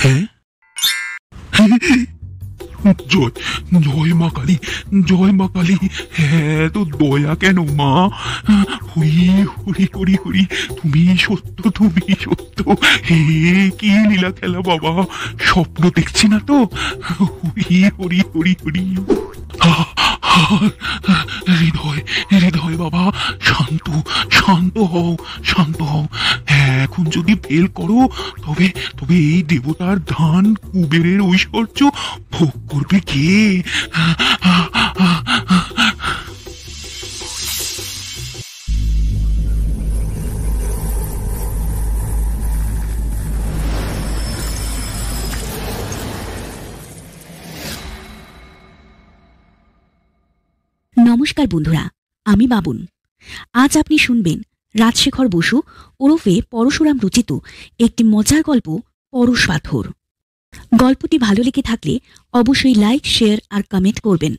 হ্যাঁ, জয় জয় মা কালী, জয় মা কালী। হ্যাঁ, তো দয়া কেন মা? হরি হরি হরি হরি, তুমি সত্য, তুমি সত্য। হে কি লীলা খেলা বাবা, স্বপ্ন দেখছি না তো? হরি হরি হরি হরি। হৃদয় হৃদয় বাবা, শান্ত শান্ত হও, শান্ত হও। এখন যদি ফেল করো তবে তবে এই দেবতার ধান কুবেরের ঐশ্বর্য ভোগ করবে কে? নমস্কার বন্ধুরা, আমি বাবুন। আজ আপনি শুনবেন রাজশেখর বসু ওরফে পরশুরাম রচিত একটি মজার গল্প, পরশ পাথর। গল্পটি ভালো লেগে থাকলে অবশ্যই লাইক, শেয়ার আর কমেন্ট করবেন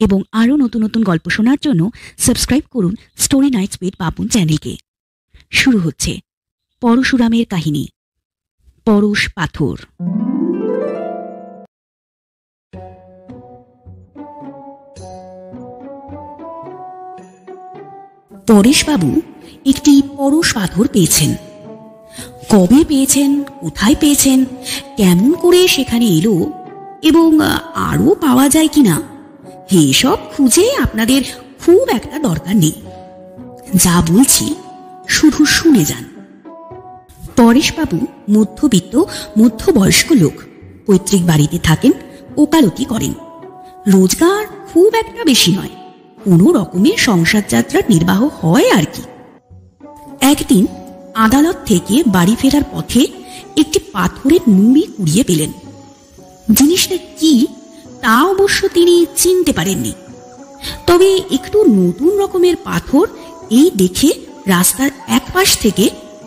এবং আরও নতুন নতুন গল্প শোনার জন্য সাবস্ক্রাইব করুন স্টোরি নাইটস উইথ বাবুন চ্যানেলকে। শুরু হচ্ছে পরশুরামের কাহিনী, পরশ পাথর। পরেশবাবু একটি পরশ পাথর পেয়েছেন। কবে পেয়েছেন, কোথায় পেয়েছেন, কেমন করে সেখানে এলো এবং আরও পাওয়া যায় কিনা, এসব খুঁজে আপনাদের খুব একটা দরকার নেই। যা বলছি শুধু শুনে যান। পরেশবাবু মধ্যবিত্ত মধ্যবয়স্ক লোক, পৈতৃক বাড়িতে থাকেন, ওকালতি করেন। রোজগার খুব একটা বেশি নয়, কোনো রকমের সংসার যাত্রার নির্বাহ হয় আর কি। একদিন আদালত থেকে বাড়ি ফেরার পথে একটি পাথরের নুড়ি কুড়িয়ে পেলেন। জিনিসটা কি তা অবশ্য তিনি চিনতে পারেননি, তবে একটু নতুন রকমের পাথর এই দেখে রাস্তার এক পাশ থেকে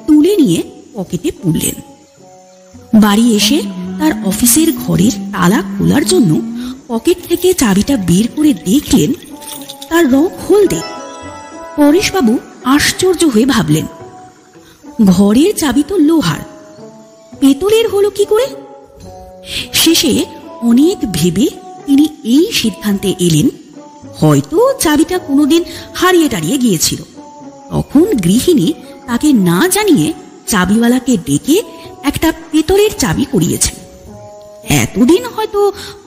তুলে নিয়ে পকেটে পুরলেন। বাড়ি এসে তার অফিসের ঘরের তালা খোলার জন্য পকেট থেকে চাবিটা বের করে দেখলেন তার রং হলদে। পরেশবাবু আশ্চর্য হয়ে ভাবলেন, ঘরের চাবি তো লোহার, পেতলের হলো কি করে? শেষে অনেক ভেবে তিনি এই সিদ্ধান্তে এলেন, হয়তো চাবিটা কোনোদিন হারিয়ে টারিয়ে গিয়েছিল। তখন গৃহিণী তাকে না জানিয়ে চাবিওয়ালাকে ডেকে একটা পেতলের চাবি করিয়েছেন। এতদিন হয়তো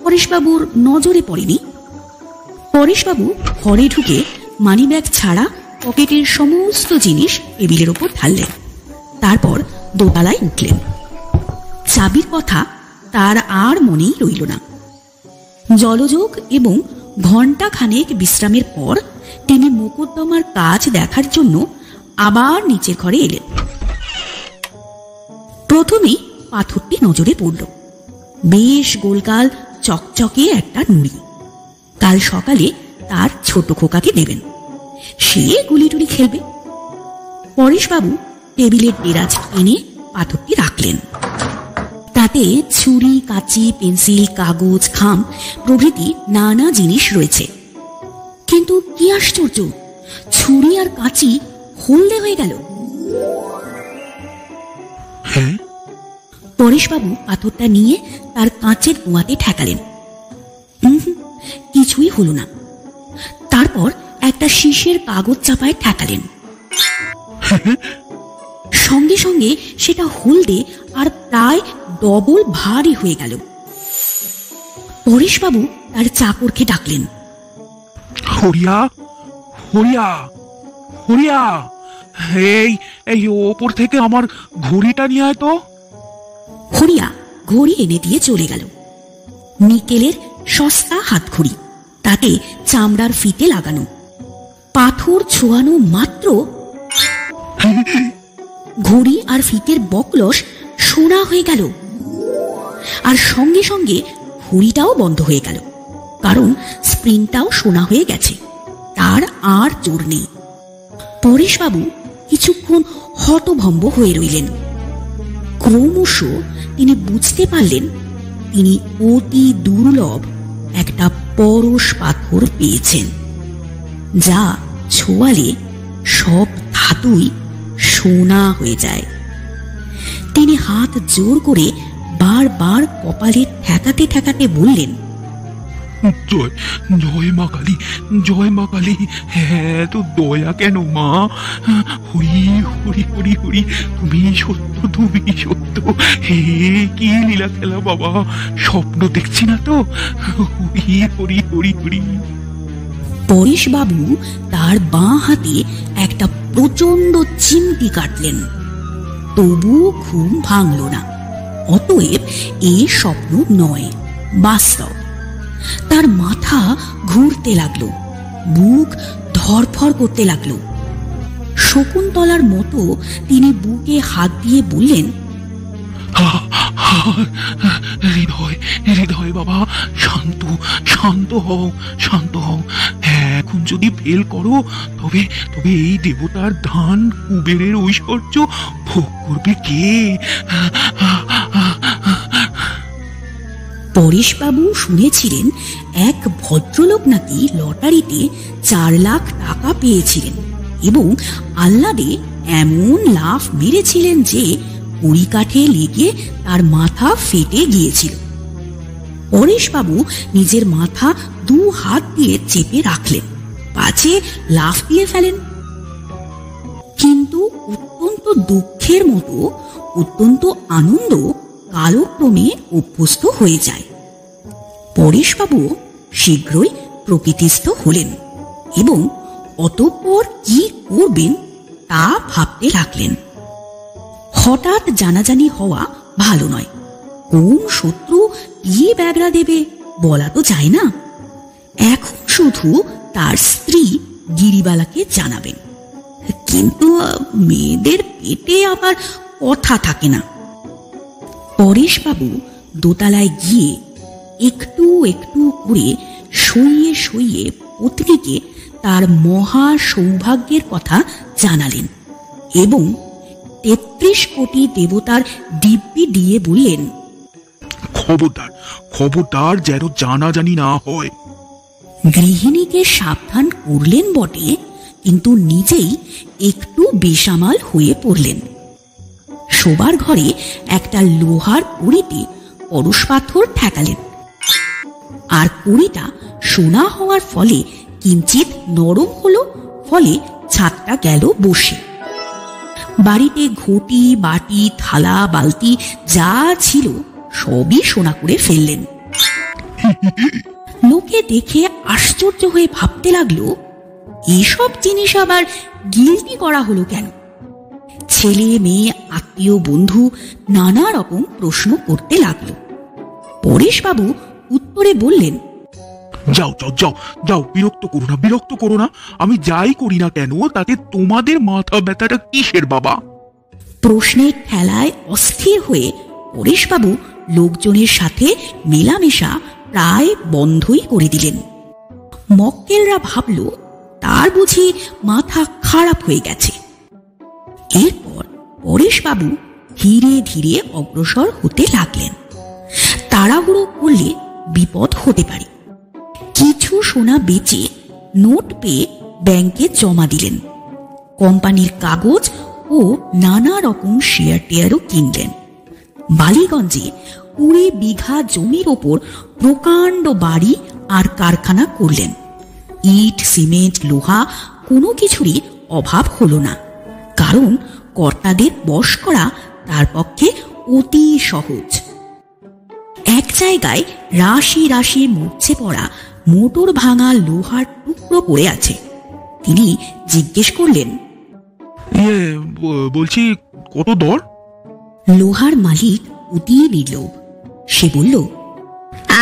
পরেশবাবুর নজরে পড়েনি। পরেশবাবু ঘরে ঢুকে মানিব্যাগ ছাড়া পকেটের সমস্ত জিনিস টেবিলের ওপর ঢাললেন। তারপর দোতলায় উঠলেন। চাবির কথা তার আর মনেই রইল না। জলযোগ এবং ঘণ্টা খানেক বিশ্রামের পর তিনি মোকদ্দমার কাজ দেখার জন্য আবার নিচের ঘরে এলেন। প্রথমেই পাথরটি নজরে পড়ল। বেশ গোলগাল চকচকে একটা নুড়ি। কাল সকালে তার ছোট খোকাকে দেবেন, সে গুলিটুলি খেলবে। পরেশবাবু টেবিলের দেরাজ এনে পাথরটি রাখলেন। তাতে ছুরি, কাঁচি, পেন্সিল, কাগজ, খাম প্রভৃতি নানা জিনিস রয়েছে। কিন্তু কি আশ্চর্য, ছুরি আর কাঁচি হলদে হয়ে গেল। পরেশবাবু পাথরটা নিয়ে তার কাঁচের কুয়াতে ঠেকালেন। কিছুই হলো না। তারপর একটা শীষের কাগজ চাপায় ঠেকালেন। সঙ্গে সঙ্গে সেটা হলদে আর প্রায় ডবল ভারী হয়ে গেল। পরেশবাবু তার চাকরকে ডাকলেন, হরিয়া হরিয়া হরিয়া, এই এই ওপর থেকে আমার ঘড়িটা নিয়ে আয় তো। হরিয়া ঘড়ি এনে দিয়ে চলে গেল। নিকেলের সস্তা হাতঘড়ি, তাতে চামড়ার ফিতে লাগানো। পাথর ছোঁয়ানো মাত্র ঘড়ি আর ফিতের বকলস সোনা হয়ে গেল। আর সঙ্গে সঙ্গে ঘড়িটাও বন্ধ হয়ে গেল, কারণ স্প্রিংটাও সোনা হয়ে গেছে। তার আর জোর নেই। পরেশবাবু কিছুক্ষণ হতভম্ব হয়ে রইলেন। ক্রমশ তিনি বুঝতে পারলেন তিনি অতি দুর্লভ একটা পরশ পাথর পেয়েছেন, যা ছোঁয়ালে সব ধাতুই সোনা হয়ে যায়। তিনি হাত জোর করে বারবার কপালে ঠেকাতে ঠেকাতে বললেন, জয় জয় মা কালী, জয় মা কালী, হ্যাঁ তো দয়া কেন মা? হরি হরি হরি হরি, তুমি সত্য, তুমি সত্য। হে কি লীলা খেলা বাবা, স্বপ্ন দেখছি না তো? হরি হরি হরি হরি। পরেশবাবু তার বাঁ হাতে একটা প্রচন্ড চিমটি কাটলেন, তবু ঘুম ভাঙল না। অতএব এ স্বপ্ন নয়, বাস্তব। তার মাথা ঘুরতে লাগলো, বুক ধরফর করতে লাগলো। শকুন্তলার মতো তিনি বুকে হাত দিয়ে বললেন, হৃদয় হৃদয় বাবা, শান্ত শান্ত হও, শান্ত হও। এখন যদি ফেল করো তবে তবে এই দেবতার ধান কুবেরের ঐশ্বর্য ভোগ করবে কে? পরেশবাবু শুনেছিলেন এক ভদ্রলোক নাকি লটারিতে 4 লাখ টাকা পেয়েছিলেন এবং আহ্লাদে এমন লাফ মেরেছিলেন যে কড়িকাঠে লেগে তার মাথা ফেটে গিয়েছিল। পরেশবাবু নিজের মাথা 2 হাত দিয়ে চেপে রাখলেন, পাছে লাফ দিয়ে ফেলেন। কিন্তু অত্যন্ত দুঃখের মতো অত্যন্ত আনন্দ কালক্রমে অভ্যস্ত হয়ে যায়। পরেশবাবু শীঘ্রই প্রকৃতিস্থ হলেন এবং অতঃপর কি করবেন তা ভাবতে লাগলেন। হঠাৎ জানাজানি হওয়া ভালো নয়। কোন শত্রু কি ব্যাগরা দেবে বলা তো যায় না। এখন শুধু তার স্ত্রী গিরিবালাকে জানাবেন, কিন্তু মেয়েদের পেটে আবার কথা থাকে না। পরেশবাবু দোতলায় গিয়ে একটু একটু করে সইয়ে সইয়ে পত্নীকে তার মহা সৌভাগ্যের কথা জানালেন এবং 33 কোটি দেবতার দিব্যি দিয়ে বললেন, খবরদার খবরদার যেন জানাজানি না হয়। গৃহিণীকে সাবধান করলেন বটে, কিন্তু নিজেই একটু বেসামাল হয়ে পড়লেন। শোবার ঘরে একটা লোহার কড়িতে পরশ পাথর ঠেকালেন, আর কড়িটা সোনা হওয়ার ফলে কিঞ্চিত নরম হলো, ফলে ছাদটা গেল বসে। বাড়িতে ঘটি বাটি থালা বালতি যা ছিল সবই সোনা করে ফেললেন। লোকে দেখে আশ্চর্য হয়ে ভাবতে লাগলো, এসব জিনিস আবার গিলতি করা হলো কেন? ছেলে মেয়ে আত্মীয় বন্ধু নানা রকম প্রশ্ন করতে লাগলো। পরেশবাবু উত্তরে বললেন, যাও যাও যাও যাও, বিরক্ত করো না, বিরক্ত করো না। আমি যাই করি না কেন তাতে তোমাদের মাথা ব্যথাটা কিসের বাবা? প্রশ্নের ঠেলায় অস্থির হয়ে পরেশবাবু লোকজনের সাথে মেলামেশা প্রায় বন্ধই করে দিলেন। মক্কেলরা ভাবল তার বুঝি মাথা খারাপ হয়ে গেছে। এরপর পরেশবাবু ধীরে ধীরে অগ্রসর হতে লাগলেন। তাড়াহুড়ো করলে বিপদ হতে পারে। কিছু সোনা বেচে নোট পেয়ে ব্যাংকে জমা দিলেন। কোম্পানির কাগজ ও নানা রকম শেয়ার টেয়ারও কিনলেন। বালিগঞ্জে 20 বিঘা জমির ওপর প্রকাণ্ড বাড়ি আর কারখানা করলেন। ইট সিমেন্ট লোহা কোনো কিছুরই অভাব হলো না, কারণ কর্তাদের বশ করা তার পক্ষে অতি সহজ। এক জায়গায় রাশি রাশি মরচে পড়া মোটর ভাঙা লোহার টুকরো পড়ে আছে। তিনি জিজ্ঞেস করলেন, বলছি কত দর? লোহার মালিক অতি নির্লোভ। সে বলল,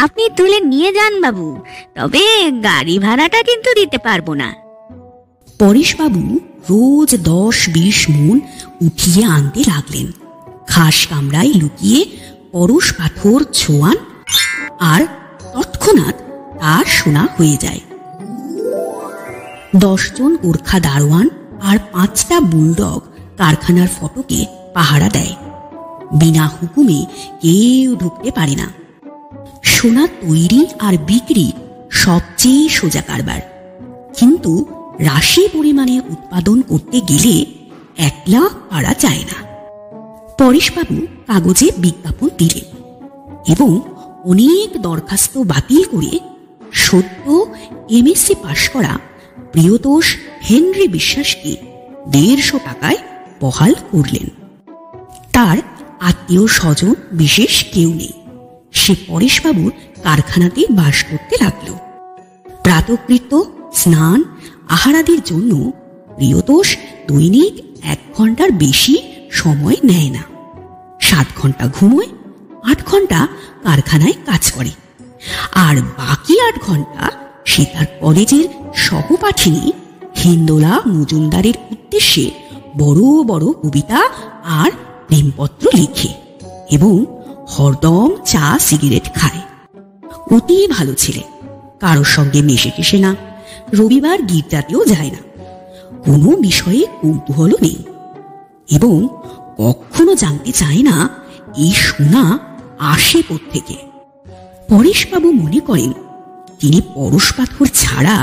আপনি তুলে নিয়ে যান বাবু, তবে গাড়ি ভাড়াটা কিন্তু দিতে পারবো না। পরেশবাবু রোজ 10-20 মণ উঠিয়ে আনতে লাগলেন। খাস কামরায় লুকিয়ে পরশ পাথর ছোঁয়ান, আর তৎক্ষণাৎ তার সোনা হয়ে যায়। 10 জন গোর্খা দারোয়ান আর 5টা বুলডগ কারখানার ফটকে পাহারা দেয়। বিনা হুকুমে কেউ ঢুকতে পারে না। সোনা তৈরি আর বিক্রি সবচেয়ে সোজা কারবার, কিন্তু রাশি পরিমাণে উৎপাদন করতে গেলে একলা পারা যায় না। পরেশবাবু কাগজে বিজ্ঞাপন দিলেন এবং অনেক দরখাস্ত বাতিল করে সদ্য এমএসসি পাশ করা প্রিয়তোষ হেনরি বিশ্বাসকে 150 টাকায় বহাল করলেন। তার আত্মীয় স্বজন বিশেষ কেউ নেই। সে পরেশবাবুর কারখানাতে বাস করতে লাগল। প্রাতঃকৃত্য, স্নান, আহারাদির জন্য প্রিয়তোষ দৈনিক 1 ঘন্টার বেশি সময় নেয় না। 7 ঘন্টা ঘুমোয়, 8 ঘন্টা কারখানায় কাজ করে, আর বাকি 8 ঘন্টা সে তার কলেজের সহপাঠিনী হিন্দোলা মজুমদারের উদ্দেশ্যে বড় বড় কবিতা আর প্রেমপত্র লিখে এবং হরদম চা সিগারেট খায়। অতি ভালো ছেলে, কারোর সঙ্গে মেশে টেশে না, রবিবার গির্জাতেও যায় না, কোনো বিষয়ে কৌতূহলও নেই এবং কখনো জানতে চায় না এই সোনা আসে কোত্থেকে। পরেশবাবু মনে করেন তিনি পরশ পাথর ছাড়া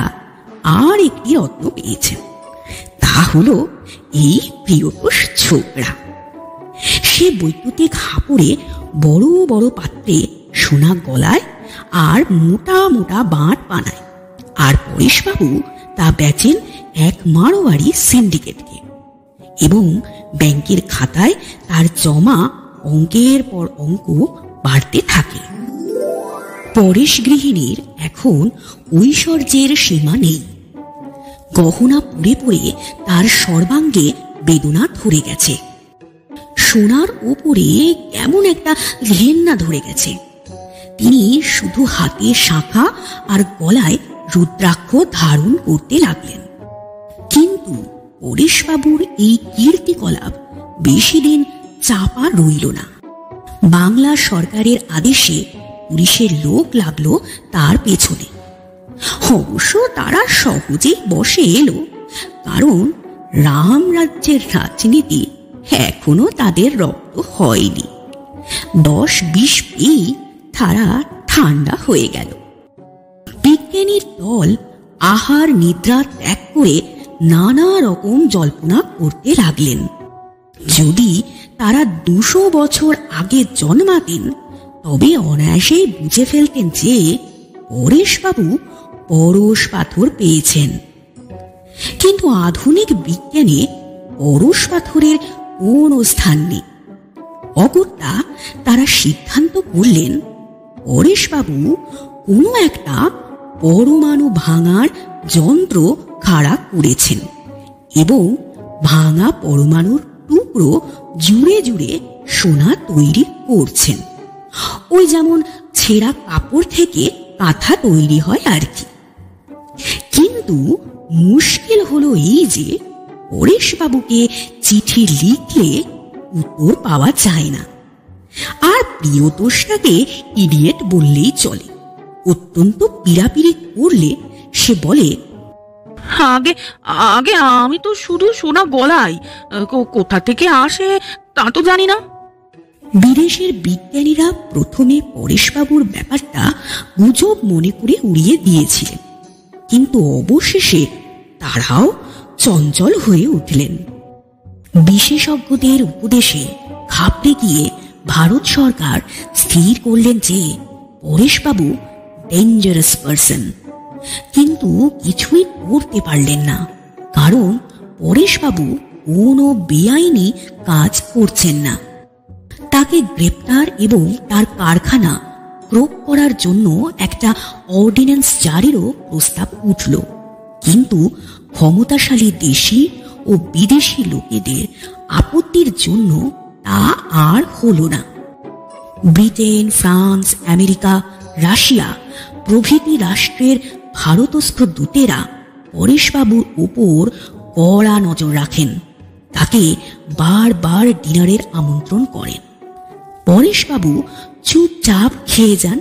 আর একটি রত্ন পেয়েছেন, তা হলো এই প্রিয়তোষ ছোকরা। সে বৈদ্যুতিক হাঁপুড়ে বড় বড় পাত্রে সোনা গলায় আর মোটা মোটা বাঁট বানায়, আর পরেশবাবু তা বেচেন এক মারোয়ারি সিন্ডিকেটকে এবং ব্যাংকের খাতায় তার জমা অঙ্কের পর অঙ্ক বাড়তে থাকে। পরেশ গৃহিণীর এখন ঐশ্বর্যের সীমা নেই। গহনা পরে পরে তার সর্বাঙ্গে বেদনা ধরে গেছে। সোনার ওপরে কেমন একটা ঘেন্না ধরে গেছে। তিনি শুধু হাতে শাঁখা আর গলায় রুদ্রাক্ষ ধারণ করতে লাগলেন। কিন্তু পরেশবাবুর এই কীর্তিকলাপ বেশি দিন চাপা রইল না। বাংলা সরকারের আদেশে পুলিশের লোক লাগলো তার পেছনে। অবশ্য তারা সহজেই বসে এলো, কারণ রাম রাজ্যের রাজনীতি এখনো তাদের রক্ত হয়নি। 10-20 পেয়েই তারা ঠান্ডা হয়ে গেল। বিজ্ঞানীর দল আহার নিদ্রা ত্যাগ করে নানা রকম জল্পনা করতে লাগলেন। যদি তারা 200 বছর আগে জন্মাতেন তবে অনায়াসেই বুঝে ফেলতেন যে পরেশবাবু পরশ পাথর পেয়েছেন। কিন্তু আধুনিক বিজ্ঞানে পরশ পাথরের কোনো স্থান নেই। অগত্যা তারা সিদ্ধান্ত করলেন পরেশবাবু কোনো একটা পরমাণু ভাঙার যন্ত্র খাড়া করেছেন এবং ভাঙা পরমাণুর টুকরো জুড়ে জুড়ে সোনা তৈরি করছেন। ওই যেমন ছেঁড়া কাপড় থেকে কাঁথা তৈরি হয় আর কি। কিন্তু মুশকিল হলো এই যে পরেশবাবুকে চিঠি লিখলে উত্তর পাওয়া যায় না, আর প্রিয়তোষটাকে ইডিয়েট বললেই চলে। অত্যন্ত পীড়াপিড়ি করলে সে বলে, আগে আগে আমি তো শুধু সোনা গলাই, কোথা থেকে আসে তা তো জানি না। বিদেশের বিজ্ঞানীরা প্রথমে পরেশবাবুর ব্যাপারটা গুজব মনে করে উড়িয়ে দিয়েছিলেন, কিন্তু অবশেষে তারাও চঞ্চল হয়ে উঠলেন। বিশেষজ্ঞদের উপদেশে ঘাবড়ে গিয়ে ভারত সরকার স্থির করলেন যে পরেশবাবু ডেঞ্জারাস পারসন, কিন্তু কিছুই করতে পারলেন না, কারণ পরেশবাবু কোনো বেআইনি কাজ করছেন না। তাকে গ্রেপ্তার এবং তার কারখানা ক্রোক করার জন্য একটা অর্ডিন্যান্স জারিরও প্রস্তাব উঠল, কিন্তু ক্ষমতাশালী দেশি ও বিদেশি লোকেদের আপত্তির জন্য তা আর হলো না। ব্রিটেন, ফ্রান্স, আমেরিকা, রাশিয়া প্রভৃতি রাষ্ট্রের ভারতস্থ দূতেরা পরেশবাবুর উপর কড়া নজর রাখেন, তাকে বারবার ডিনারের আমন্ত্রণ করেন। পরেশবাবু চুপচাপ খেয়ে যান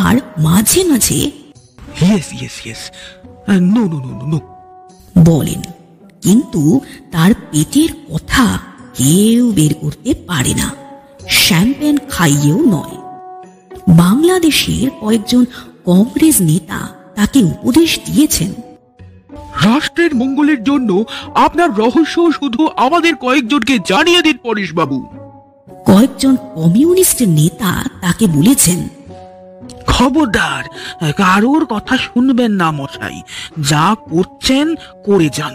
আর মাঝে মাঝে বলেন, কিন্তু তার পেটের কথা কেউ বের করতে পারে না, শ্যাম্পেন খাইয়েও নয়। বাংলাদেশের কয়েকজন কংগ্রেস নেতা তাকে উপদেশ দিয়েছেন, রাষ্ট্রের মঙ্গলের জন্য আপনার রহস্য শুধু আমাদের কয়েকজনকে জানিয়ে দিন পরেশবাবু। কয়েকজন কমিউনিস্ট নেতা তাকে বলেছেন, খবরদার, কারোর কথা শুনবেন না মশাই। যা করছেন করে যান,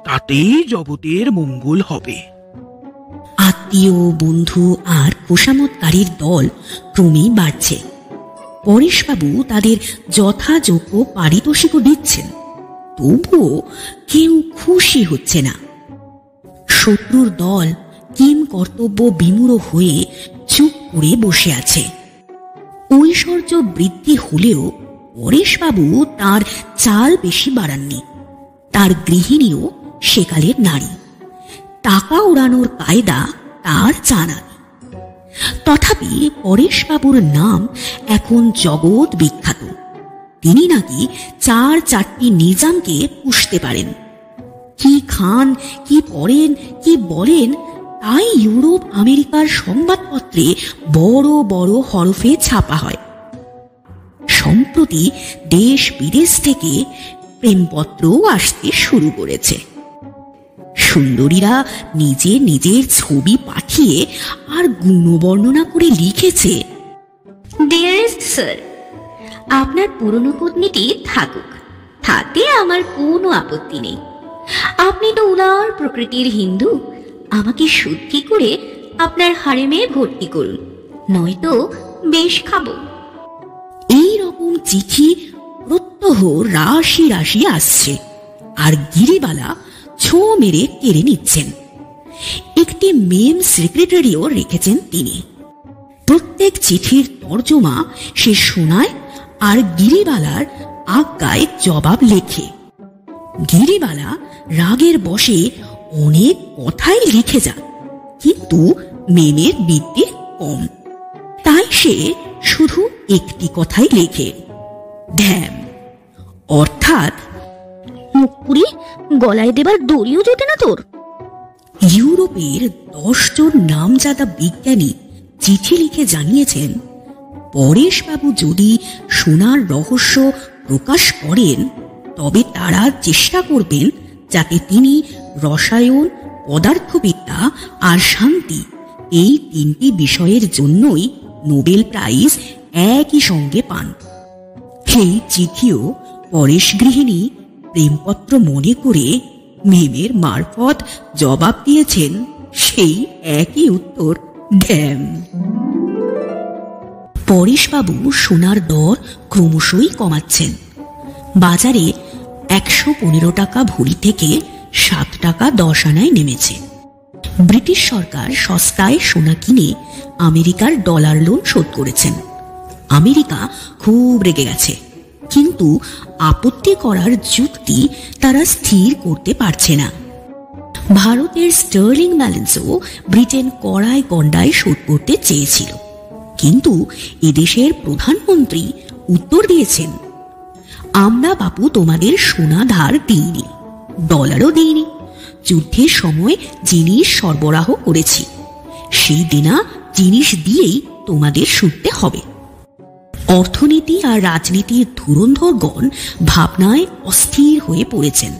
তাতেই জগতের মঙ্গল হবে। আত্মীয়, বন্ধু আর খোসামতকারীর দল ক্রমেই বাড়ছে। পরেশবাবু তাদের যথাযোগ্য পারিতোষিকও দিচ্ছেন, তবুও কেউ খুশি হচ্ছে না। শত্রুর দল কিম কর্তব্য বিমূঢ় হয়ে চুপ করে বসে আছে। ঐশ্বর্য বৃদ্ধি হলেও পরেশবাবু তার চাল বেশি বাড়াননি। তার গৃহিণীও সেকালের নারী, টাকা ওড়ানোর কায়দা তার জানা নেই। তথাপি পরেশবাবুর নাম এখন জগৎ বিখ্যাত। তিনি নাকি 4-4টি নিজামকে পুষতে পারেন। কি খান, কি পড়েন, কি বলেন, তাই ইউরোপ আমেরিকার সংবাদপত্রে বড় বড় হরফে ছাপা হয়। সম্প্রতি দেশ বিদেশ থেকে প্রেমপত্রও আসতে শুরু করেছে। সুন্দরীরা নিজের নিজের ছবি পাঠিয়ে আর গুণবর্ণনা করে লিখেছে, ডিয়ারেস্ট স্যার, আপনার পুরনো পত্নীটি থাকুক, তাতে আমার কোনো আপত্তি নেই। আপনি তো উদার প্রকৃতির হিন্দু, আমাকে শুদ্ধি করে আপনার হারেমে ভর্তি করুন, নয়তো বেশ খাবো। এই রকম চিঠি প্রত্যহ রাশি রাশি আসছে, আর গিরিবালা ছো মেরে কেড়ে নিচ্ছেন। একটি মেম সেক্রেটারিও রেখেছেন তিনি। প্রত্যেক চিঠির তর্জমা সে শোনায় আর গিরিবালার আজ্ঞায় জবাব লেখে। গিরিবালা রাগের বশে অনেক কথাই লিখে যান, কিন্তু মেমের বৃত্তি কম, তাই সে শুধু একটি কথাই লেখে, ড্যাম, অর্থাৎ মুখ পুরি গলায় দেবার দড়িও জোটে না তোর। ইউরোপের 10 জন নামজাদা বিজ্ঞানী চিঠি লিখে জানিয়েছেন, পরেশবাবু যদি সোনার রহস্য প্রকাশ করেন তবে তারা চেষ্টা করবেন যাতে তিনি রসায়ন, পদার্থবিদ্যা আর শান্তি এই 3টি বিষয়ের জন্যই নোবেল প্রাইজ একই সঙ্গে পান। সেই চিঠিও পরেশ গৃহিণী প্রেমপত্র মনে করে মেমের মারফত জবাব দিয়েছেন সেই একই উত্তর, ড্যাম। পরেশবাবু সোনার দর ক্রমশই কমাচ্ছেন। বাজারে 115 টাকা ভরি থেকে 7 টাকা 10 আনায় নেমেছে। ব্রিটিশ সরকার সস্তায় সোনা কিনে আমেরিকার ডলার লোন শোধ করেছেন। আমেরিকা খুব রেগে গেছে, কিন্তু আপত্তি করার যুক্তি তারা স্থির করতে পারছে না। ভারতের স্টার্লিং ব্যালেন্সও ব্রিটেন কড়ায় গন্ডায় শোধ করতে চেয়েছিল, কিন্তু এদেশের প্রধানমন্ত্রী উত্তর দিয়েছেন, আমরা বাপু তোমাদের সোনা ধার দিইনি, ডলারও দিইনি, যুদ্ধের সময় জিনিস সরবরাহ করেছি, সেই দেনা জিনিস দিয়েই তোমাদের শুনতে হবে। অর্থনীতি আর রাজনীতির ধুরন্ধরগণ ভাবনায় অস্থির হয়ে পড়েছেন,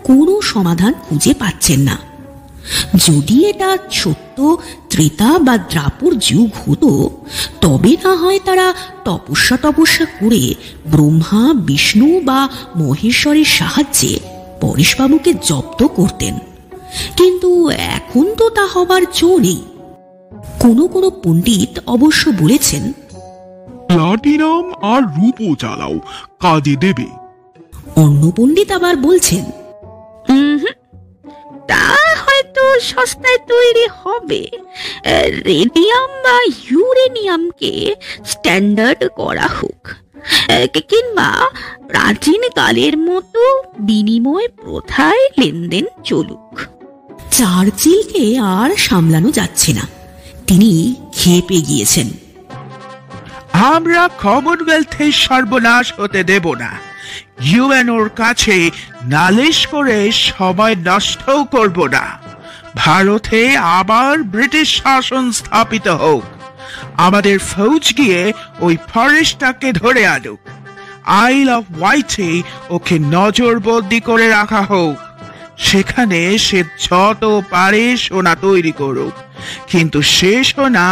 কোনো সমাধান খুঁজে পাচ্ছেন না। যদি এটা সত্য ত্রেতা বা দ্রাপর যুগ হতো, তবে না হয় তারা তপস্যা করে ব্রহ্মা, বিষ্ণু বা মহেশ্বরের সাহায্যে পরেশবাবুকে জব্দ করতেন, কিন্তু এখন তো তা হবার জো নেই। কোনো কোনো পণ্ডিত অবশ্য বলেছেন, প্লাটিনাম আর রূপো চালাও, কাজে দেবে। অন্য পণ্ডিত আবার বলছেন, তা হয়তো সস্তায় তৈরি হবে, রেডিয়াম বা ইউরেনিয়ামকে স্ট্যান্ডার্ড করা হোক, কিংবা প্রাচীন কালের মতো বিনিময় প্রথায় লেনদেন চলুক। চার্চিলকে আর সামলানো যাচ্ছে না, তিনি খেপে গিয়েছেন। আমরা কমনওয়েলথের সর্বনাশ হতে দেব না, ইউএনওর কাছে নালিশ করে সময় নষ্টও করব না। ভারতে আবার ব্রিটিশ শাসন স্থাপিত হোক, আমাদের ফৌজ গিয়ে ওই ফরেস্টটাকে ধরে আনুক, আইল অফ ওয়াইটে ওকে নজরবন্দি করে রাখা হোক, সেখানে সে যত পারে সোনা তৈরি করুক, কিন্তু সে সোনা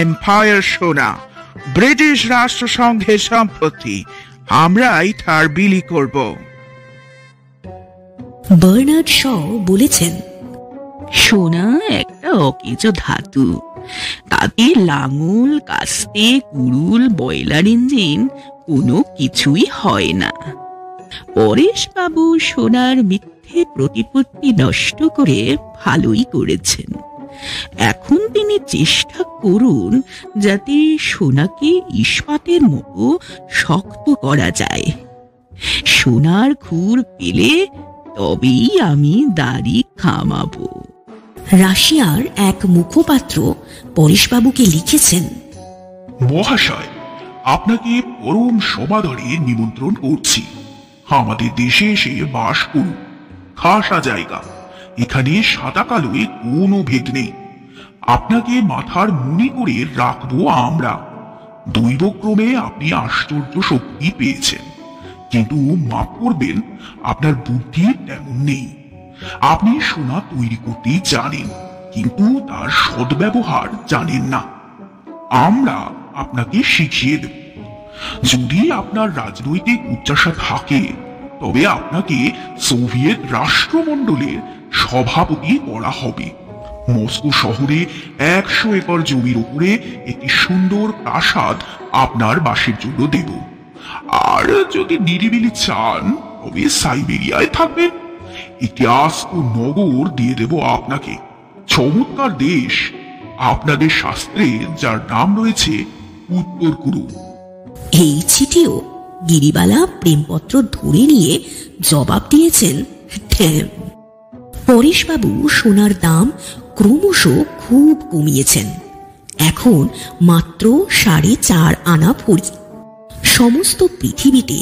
এম্পায়ার সোনা, ব্রিটিশ রাষ্ট্রসংঘের সম্পত্তি। আমরাই তার বিলি করব। বার্নার্ড শ বলেছেন, সোনা একটা অকেজ ধাতু, তাতে লাঙল, কাস্তে, কুড়ুল, বয়লার ইঞ্জিন কোনো কিছুই হয় না। পরেশবাবু সোনার মিথ্যে প্রতিপত্তি নষ্ট করে ভালোই করেছেন। এখন তিনি চেষ্টা করুন যাতে সোনাকে ইস্পাতের মতো শক্ত করা যায়। সোনার খুর পেলে তবেই আমি দাড়ি খামাবো। রাশিয়ার এক মুখপাত্র পরেশবাবুকে লিখেছেন, মহাশয়, আপনাকে পরম সমাদরে নিমন্ত্রণ করছি। আমাদের দেশে এসে বাস করুন, খাসা জায়গা, এখানে সাদা কালোয় কোনো ভেদ নেই। আপনাকে মাথার মুনি করে রাখবো আমরা। দৈবক্রমে আপনি আশ্চর্য শক্তি পেয়েছেন, কিন্তু মাফ করবেন, আপনার বুদ্ধি তেমন নেই। আপনি সোনা তৈরি করতে জানেন, কিন্তু তার সদ্ব্যবহার জানেন না। আমরা আপনাকে শিখিয়ে দেব। যদি আপনার রাজনৈতিক উচ্চাসা থাকে, তবে আপনাকে সোভিয়েত রাষ্ট্রমণ্ডলের সভাপতি করা হবে। মস্কো শহরে 100 একর জমির উপরে একটি সুন্দর প্রাসাদ আপনার বাসের জন্য দেব। আর যদি নিরিবিলি চান, তবে সাইবেরিয়ায় থাকবেন। একটি আস্ত নগর দিয়ে দেব আপনাকে। চমৎকার দেশ, আপনাদের শাস্ত্রে যার নাম রয়েছে উত্তর কুরু। এই চিঠিও গিরিবালা প্রেমপত্র ধরে নিয়ে জবাব দিয়েছেন, ঠ্যাম। পরেশবাবু সোনার দাম ক্রমশ খুব কমিয়েছেন, এখন মাত্র 4.5 আনা ভরি। সমস্ত পৃথিবীতে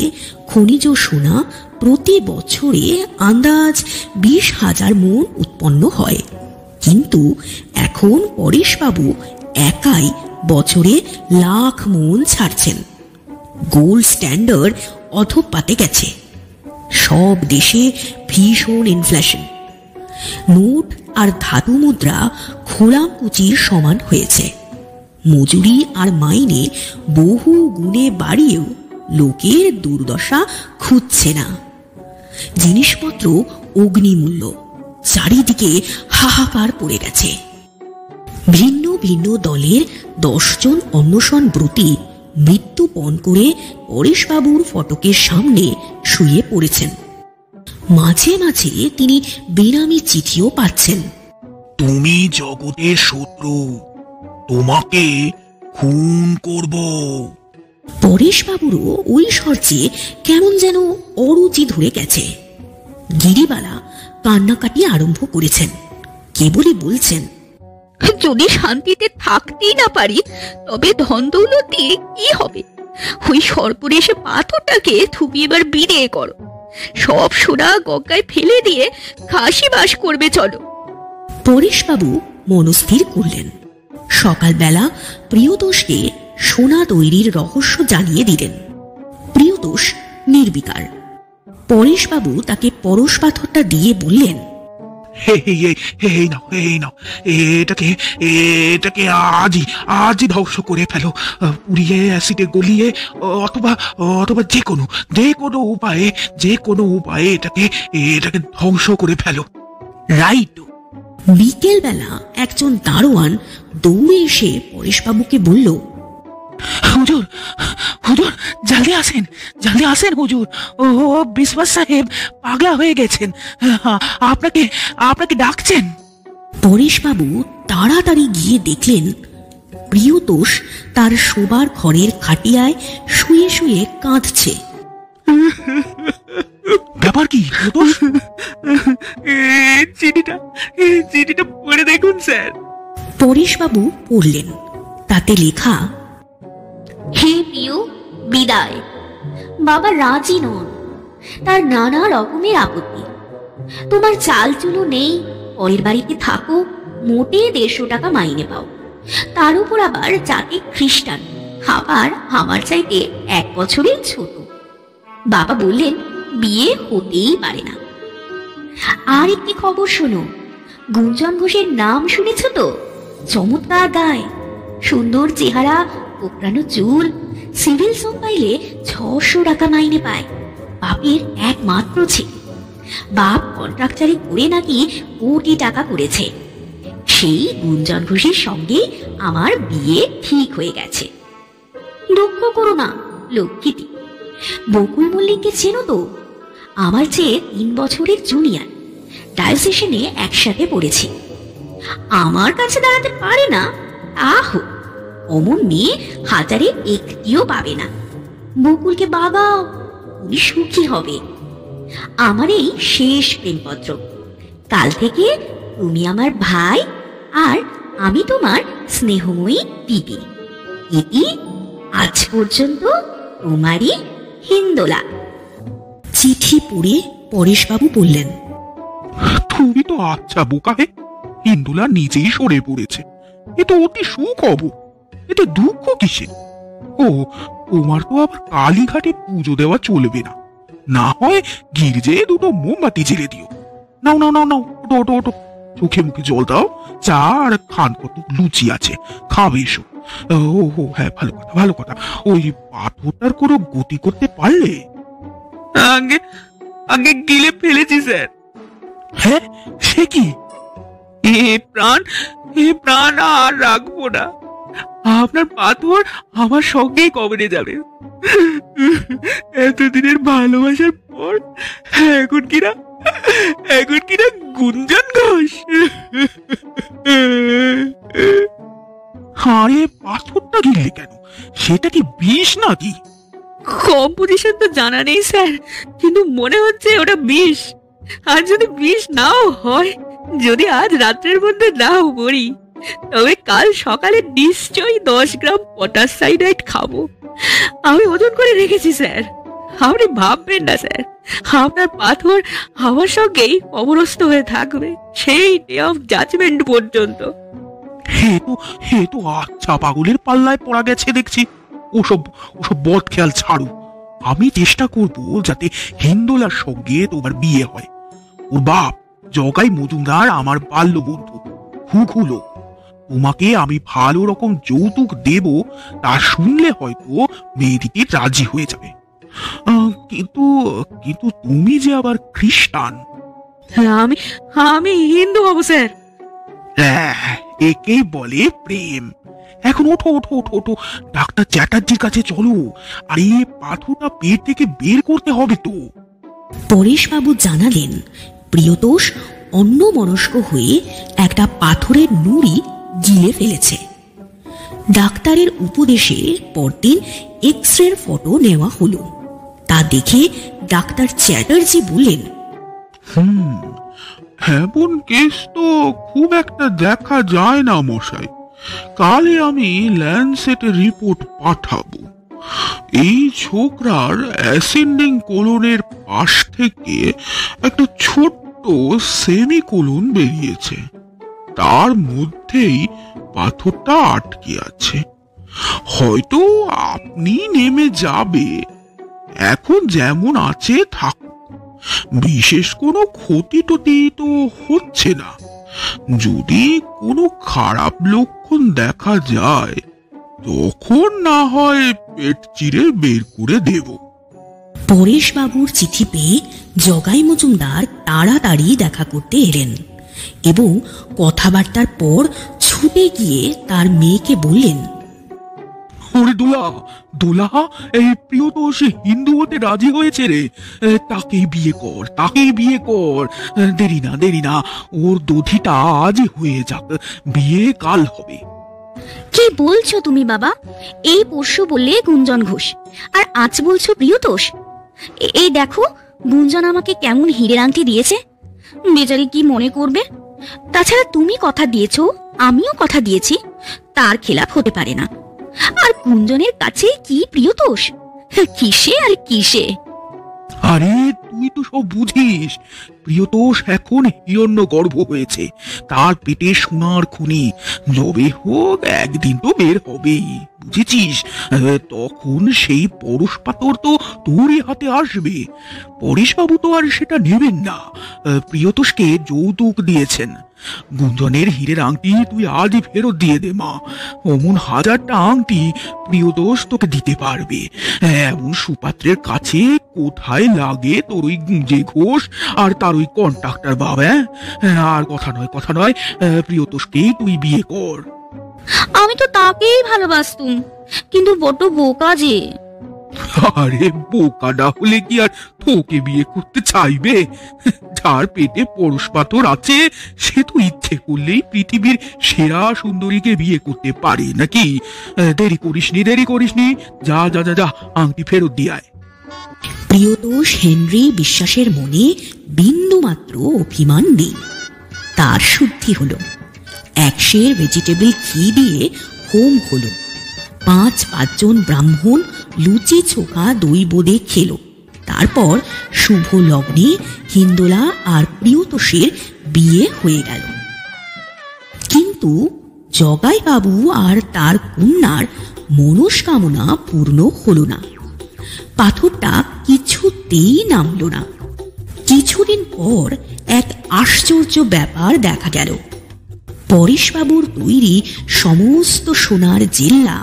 খনিজ সোনা প্রতি বছরে আন্দাজ 20,000 মণ উৎপন্ন হয়, কিন্তু এখন পরেশবাবু একাই বছরে লাখ মণ ছাড়ছেন। গোল্ড স্ট্যান্ডার্ড অধঃপাতে গেছে। সব দেশে ভীষণ ইনফ্লেশন। নোট আর ধাতু মুদ্রা খোলামকুচির সমান হয়েছে। মজুরি আর মাইনে বহু গুণে বাড়িয়েও লোকের দুর্দশা খুঁজছে না। জিনিসপত্র অগ্নিমূল্য, চারিদিকে হাহাকার পড়ে গেছে। ভিন্ন ভিন্ন দলের 10 জন অন্বেষণব্রতী মৃত্যুপণ করে পরেশবাবুর ফটকের সামনে শুয়ে পড়েছেন। মাঝে মাঝে তিনি বেনামি চিঠিও পাচ্ছেন। তুমি জগতের শত্রু, তোমাকে খুন করব। পরেশবাবুরও ওই স্বর্চে কেমন যেন অরুচি ধরে গেছে। গিরিবালা কান্নাকাটি আরম্ভ করেছেন, কেবলই বলছেন, যদি শান্তিতে থাকতেই না পারি, তবে ধন দৌলত দিয়ে কি হবে? ওই সর্পরেশে পাথরটাকে তুমি এবার বিদায় করো। সব সোনা গঙ্গায় ফেলে দিয়ে খাসি বাস করবে, চলো। পরেশবাবু মনস্থির করলেন। সকালবেলা প্রিয়তোষকে সোনা তৈরির রহস্য জানিয়ে দিলেন। প্রিয়তোষ নির্বিকার। পরেশবাবু তাকে পরশ পাথরটা দিয়ে বললেন, এটাকে আজই ধ্বংস করে ফেলো, পুড়িয়ে অ্যাসিডে গলিয়ে, অথবা যে কোনো উপায়ে এটাকে ধ্বংস করে ফেলো। রাইট। বিকেল বেলা একজন দারোয়ান দৌড়ে এসে পরেশবাবুকে বলল, হুজুর, জলদি আসেন হুজুর, ও বিশওয়াস সাহেব পাগলা হয়ে গেছেন, আপনাকে ডাকছেন। পরেশবাবু তাড়াতাড়ি গিয়ে দেখলেন প্রিয়তোষ তার শোবার ঘরের খাটিয়ায় শুয়ে শুয়ে কাঁদছে। ব্যাপার কি? চিঠিটা পড়ে দেখুন স্যার। পরেশবাবু পড়লেন। তাতে লেখা, হে প্রিয়, বিদায়। বাবা রাজি নন, তার নানা রকমের আপত্তি। তোমার চাল চুলো নেই, পরের বাড়িতে থাকো, মোটে 150 টাকা মাইনে পাও, তার উপর আবার জাতি খ্রিস্টান, আবার আমার চাইতে 1 বছরের ছোট। বাবা বললেন বিয়ে হতেই পারে না। আর একটি খবর শোনো, গুঞ্জন ঘোষের নাম শুনেছ তো? চমৎকার গায়, সুন্দর চেহারা, কোকড়ানো চুল, সিভিল সোম পাইলে 600 টাকা মাইনে পায়। বাপের একমাত্র ছেলে, বাপ কন্ট্রাক্টারি করে নাকি কোটি টাকা করেছে। সেই গুঞ্জন ঘোষের সঙ্গে আমার বিয়ে ঠিক হয়ে গেছে। দুঃখ করো না লক্ষ্মীটি। বকুল মল্লিককে চেনো তো? আমার চেয়ে 3 বছরের জুনিয়র, ডায়াল সেশনে একসাথে পড়েছি। আমার কাছে দাঁড়াতে পারে না, আহো, অমন মেয়ে হাজারে একটিও পাবে না। বকুলকে বাগাও, উনি সুখী হবে। আমার এই শেষ প্রেমপত্র। কাল থেকে তুমি আমার ভাই আর আমি তোমার স্নেহময়ী দিদি। এটি আজ পর্যন্ত তোমারই হিন্দোলা। চিঠি পড়ে পরেশবাবু বললেন, তুমি তো আচ্ছা বোকা হে, হিন্দুলা নিজেই সরে পড়েছে। এ তো অতি সুখবর, এতে দুঃখ কিসে? ও, তোমার তো আবার কালীঘাটে পুজো দেওয়া চলবে না, না হয় গির্জে 2টো মোমবাতি জেলে দিও। নাও নাও নাও নাও, ওটো ওটো ওটো, চোখে মুখে জল দাও, চা আর খান কত লুচি আছে, খাবে এসো। ও হো, হ্যাঁ, ভালো কথা ভালো কথা। ওই পাথরটার কোনো গতি করতে পারলে? আগে আগে গিলে ফেলেছি স্যার। হ্যাঁ, সে কি? এ প্রাণ আর রাখবো না। আপনার পাথর আমার সঙ্গেই কবরে যাবে। এতদিনের ভালোবাসার পর এখন কিনা গুঞ্জন ঘোষ। আরে পাথরটা গিলে কেন? সেটা কি বিষ নাকি? কম্পোজিশন তো জানা নেই স্যার, কিন্তু মনে হচ্ছে ওটা বিষ। আর যদি বিষ নাও হয়, যদি আজ রাত্রের মধ্যে নাও মরি, তবে কাল সকালে নিশ্চয়ই 10 গ্রাম পটাশ সাইনাইড খাবো। আমি ওজন করে রেখেছি স্যার। আপনি ভাববেন না স্যার, আপনার পাথর আমার সঙ্গেই অবরস্ত হয়ে থাকবে সেই ডে অফ জাজমেন্ট পর্যন্ত। হে তো আচ্ছা পাগলের পাল্লায় পড়া গেছে দেখছি। ওসব বদ খেয়াল ছাড়ো। আমি চেষ্টা করব যাতে হিন্দোলার সঙ্গে তোমার বিয়ে হয়। ওর বাপ জগাই মজুমদার আমার বাল্য বন্ধু, হুকুলো। তোমাকে আমি ভালো রকম যৌতুক দেব, তা শুনলে হয়তো মেয়েটিকে রাজি হয়ে যাবে। কিন্তু তুমি যে আবার খ্রিস্টান। আমি হিন্দু হব স্যার। একেই বলে প্রেম। এখন ওঠো ওঠো ওঠো ওঠো, ডাক্তার চ্যাটার্জির কাছে চলো। আর এই পাথরটা পেট থেকে বের করতে হবে তো। পরেশবাবু জানালেন, প্রিয়তোষ অন্যমনস্ক হয়ে একটা পাথরের নুড়ি গিলে ফেলেছে। ডাক্তারের উপদেশে পরদিন এক্স-রের ফটো নেওয়া হলো। তা দেখে ডাক্তার চ্যাটার্জি বললেন, এমন কেস তো খুব একটা দেখা যায় না মশাই। কালে আমি ল্যান্ডসেটে রিপোর্ট পাঠাবো। এই ছোকরার অ্যাসেন্ডিং কোলনের পাশ থেকে একটা ছোট্ট সেমিকোলন বেরিয়েছে, তার মধ্যেই পাথরটা আটকে আছে। হয়তো আপনি নেমে যাবে, এখন যেমন আছে থাকুক, বিশেষ কোনো ক্ষতি টতি তো হচ্ছে না। যদি কোনো খারাপ লক্ষণ দেখা যায় তখন না হয় পেট চিরে বের করে দেব। পরেশবাবুর চিঠি পেয়ে জগাই মজুমদার তাড়াতাড়ি দেখা করতে এলেন এবং কথাবার্তার পর ছুটে গিয়ে তার মেয়েকে বললেন, ওরে দোলা, এই প্রিয়তোষ হিন্দু হতে রাজি হয়েছে রে। তাকেই বিয়ে কর। দেরি না, ওর দধিটা আজই হয়ে যাক, বিয়ে কাল হবে। কি বলছো তুমি বাবা? এই পরশু বললে গুঞ্জন ঘোষ, আর আজ বলছো প্রিয়তোষ। এই দেখো গুঞ্জন আমাকে কেমন হীরের আংটি দিয়েছে, বেচারি কি মনে করবে? তাছাড়া তুমি কথা দিয়েছো, আমিও কথা দিয়েছি, তার খেলাপ হতে পারে না। আর গুঞ্জনের কাছে কি প্রিয়তোষ, কিসে আর কিসে? আরে তুই তো সব বুঝিস। প্রিয়তোষ এখন হিরণ্য গর্ভ হয়েছে, তার পেটে সোনার খুনি, যবে হোক একদিন তো বের হবেই, বুঝেছিস? তখন সেই পরশ পাথর তো তোরই হাতে আসবে। পরেশবাবু তো আর সেটা নেবেন না, প্রিয়তোষকে যৌতুক দিয়েছেন। গুঞ্জনের হীরের আংটি তুই আজই ফেরত দিয়ে দে মা। অমন 1000টা আংটি প্রিয়তোষ তোকে দিতে পারবে। এমন সুপাত্রের কাছে কোথায় লাগে তোর ওই গুঞ্জে ঘোষ আর তার ওই কন্ট্রাক্টর বাবা? আর কথা নয়, প্রিয়তোষকেই তুই বিয়ে কর। আমি তো তাকেই ভালোবাসতুম, কিন্তু বড্ড বোকা যে। আরে বোকা না হলে কি আর তোকে বিয়ে করতে চাইবে? যার পেটে পরশ পাথর আছে সে তো ইচ্ছে করলেই পৃথিবীর সেরা সুন্দরীকে বিয়ে করতে পারে নাকি? দেরি করিসনি, যা যা যা যা আংটি ফেরত দিয়ে আয়। প্রিয়তোষ হেনরি বিশ্বাসের মনে বিন্দু মাত্র অভিমান নেই। তার শুদ্ধি হলো। 1 সের ভেজিটেবল ঘি দিয়ে হোম হলো। 5 জন ব্রাহ্মণ লুচি চোখা দই বোঁদে খেল। তারপর শুভ লগ্নে হিন্দোলা আর প্রিয়তোষের বিয়ে হয়ে গেল। কিন্তু জগাই বাবু আর তার কন্যার মনস্কামনা পূর্ণ হলো না। পাথরটা কিছুতেই নামল না। কিছুদিন পর এক আশ্চর্য ব্যাপার দেখা গেল। পরেশবাবুর তৈরি সমস্ত সোনার জেল্লা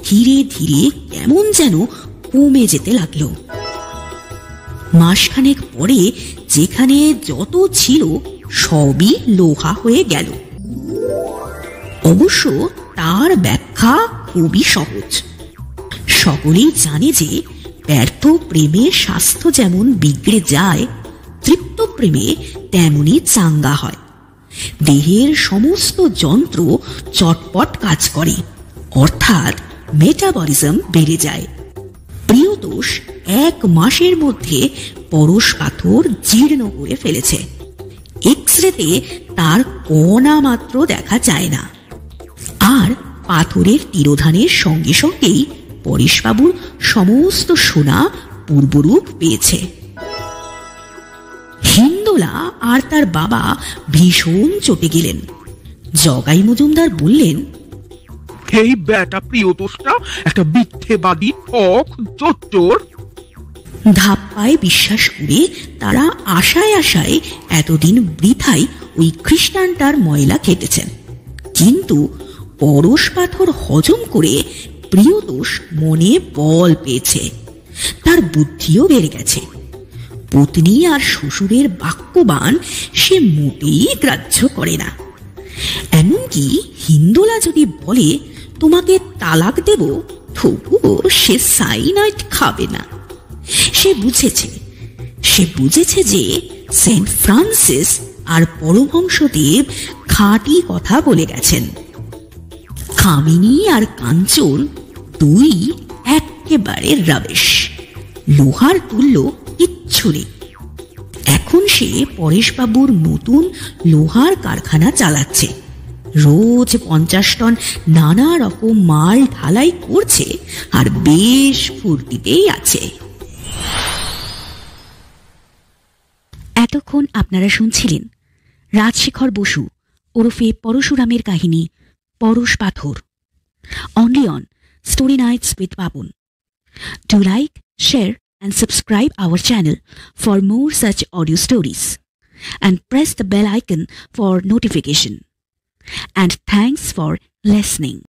ধীরে ধীরে কেমন যেন কমে যেতে লাগলো। মাসখানেক পরে যেখানে যত ছিল সবই লোহা হয়ে গেল। অবশ্য তার ব্যাখ্যা খুবই সহজ। সকলেই জানে যে ব্যর্থ প্রেমে স্বাস্থ্য যেমন বিগড়ে যায়, তৃপ্ত প্রেমে তেমনি চাঙ্গা হয়। দেহের সমস্ত যন্ত্র চটপট কাজ করে, অর্থাৎ মেটাবলিজম বেড়ে যায়। প্রিয়তোষ 1 মাসের মধ্যে পরশ পাথর জীর্ণ করে ফেলেছে। এক্সরেতে তার কণা মাত্র দেখা যায় না। আর পাথরের তিরোধানের সঙ্গে সঙ্গেই পরেশবাবুর সমস্ত সোনা পূর্বরূপ পেয়েছে। হিন্দোলা আর তার বাবা ভীষণ চটে গেলেন। জগাই মজুমদার বললেন, এই বেটা প্রিয়তোষটা একটা মিথ্যেবাদী, ঠক, চোর। ধাপ্পায় বিশ্বাস করে তারা আশায় আশায় এতদিন বৃথায় ওই খ্রিস্টানটার ময়লা খেটেছেন। কিন্তু পরশ পাথর হজম করে প্রিয়তোষ মনে বল পেয়েছে, তার বুদ্ধিও বেড়ে গেছে। পত্নী আর শ্বশুরের বাক্যবান সে মোটেই গ্রাহ্য করে না। এমনকি হিন্দোলা যদি বলে তোমাকে তালাক দেব, তবুও সে সাইনাইড খাবে না। সে বুঝেছে যে সেন্ট ফ্রান্সিস আর পরমহংসদেব খাঁটি কথা বলে গেছেন। কামিনী আর কাঞ্চন দুই একেবারে রাবেশ, লোহার তুল্য কিচ্ছু নেই। এখন সে পরেশবাবুর নতুন লোহার কারখানা চালাচ্ছে। রোজ 50 টন নানা রকম মাল ঢালাই করছে আর বেশ ফুর্তিতেই আছে। এতক্ষণ আপনারা শুনছিলেন রাজশেখর বসু ওরফে পরশুরামের কাহিনী পরশ পাথর, only on Story Nights with Babun. Do like, share and subscribe our channel for more such audio stories and press the bell icon for notification. And thanks for listening.